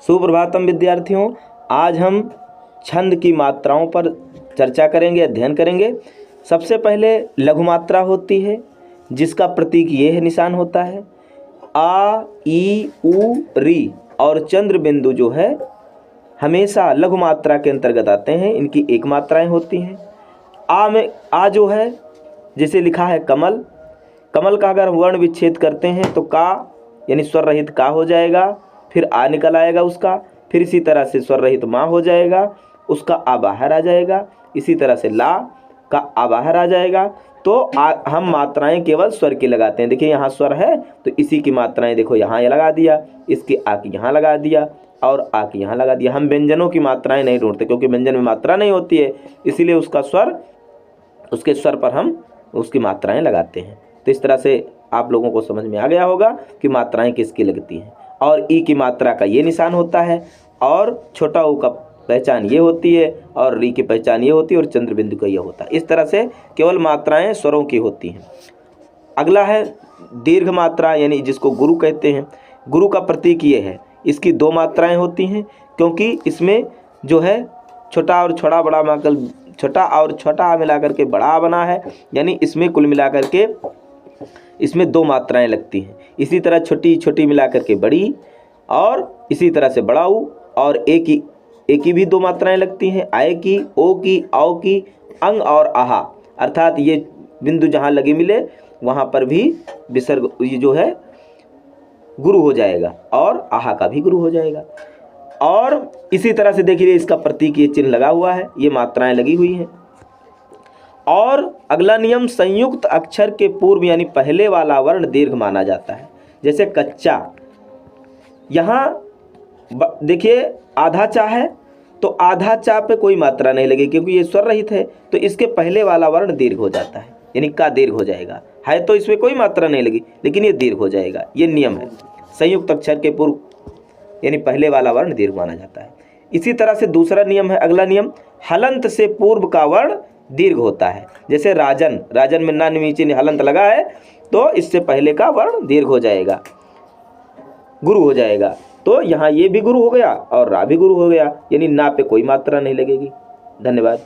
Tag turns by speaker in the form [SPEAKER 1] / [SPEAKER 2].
[SPEAKER 1] सुप्रभातम विद्यार्थियों, आज हम छंद की मात्राओं पर चर्चा करेंगे, अध्ययन करेंगे। सबसे पहले लघु मात्रा होती है जिसका प्रतीक ये है, निशान होता है आ, ई, उ, री और चंद्र बिंदु जो है हमेशा लघु मात्रा के अंतर्गत आते हैं। इनकी एक मात्राएं होती हैं। आ में आ जो है जैसे लिखा है कमल, कमल का अगर वर्ण विच्छेद करते हैं तो का यानी स्वर रहित का हो जाएगा, फिर आ निकल आएगा उसका, फिर इसी तरह से स्वर रहित माँ हो जाएगा, उसका आ बाहर आ जाएगा। इसी तरह से ला का आ बाहर आ जाएगा। तो हम मात्राएं केवल स्वर की लगाते हैं। देखिए यहाँ स्वर है तो इसी की मात्राएं देखो यहाँ लगा दिया, इसकी आ की यहाँ लगा दिया और आ की यहाँ लगा दिया। हम व्यंजनों की मात्राएं नहीं ढूंढते क्योंकि व्यंजन में मात्रा नहीं होती है, इसीलिए उसका स्वर, उसके स्वर पर हम उसकी मात्राएं लगाते हैं। तो इस तरह से आप लोगों को समझ में आ गया होगा कि मात्राएं किसकी लगती हैं। और ई की मात्रा का ये निशान होता है और छोटा ऊ का पहचान ये होती है और री की पहचान ये होती है और चंद्र बिंदु का ये होता है। इस तरह से केवल मात्राएं स्वरों की होती हैं। अगला है दीर्घ मात्रा, यानी जिसको गुरु कहते हैं। गुरु का प्रतीक ये है, इसकी दो मात्राएं होती हैं क्योंकि इसमें जो है छोटा और छोटा बड़ा मिलाकर, छोटा और छोटा मिलाकर के बड़ा बना है, यानी इसमें कुल मिलाकर के इसमें दो मात्राएं लगती हैं। इसी तरह छोटी छोटी मिलाकर के बड़ी और इसी तरह से बड़ा ऊ और एक की भी दो मात्राएं लगती हैं, आए की, ओ की, आओ की, अंग और आहा। अर्थात ये बिंदु जहाँ लगे मिले वहाँ पर भी विसर्ग ये जो है गुरु हो जाएगा और आहा का भी गुरु हो जाएगा। और इसी तरह से देखिए इसका प्रतीक ये चिन्ह लगा हुआ है, ये मात्राएं लगी हुई हैं। और अगला नियम, संयुक्त अक्षर के पूर्व यानी पहले वाला वर्ण दीर्घ माना जाता है। जैसे कच्चा, यहाँ देखिए आधा चा है तो आधा चा पे कोई मात्रा नहीं लगी क्योंकि ये स्वर रहित है, तो इसके पहले वाला वर्ण दीर्घ हो जाता है, यानी का दीर्घ हो जाएगा। है तो इसमें कोई मात्रा नहीं लगी लेकिन ये दीर्घ हो जाएगा। ये नियम है, संयुक्त अक्षर के पूर्व यानी पहले वाला वर्ण दीर्घ माना जाता है। इसी तरह से दूसरा नियम है, अगला नियम, हलंत से पूर्व का वर्ण दीर्घ होता है। जैसे राजन, राजन में ना नीचे हलंत लगा है तो इससे पहले का वर्ण दीर्घ हो जाएगा, गुरु हो जाएगा। तो यहाँ ये भी गुरु हो गया और रा भी गुरु हो गया, यानी ना पे कोई मात्रा नहीं लगेगी। धन्यवाद।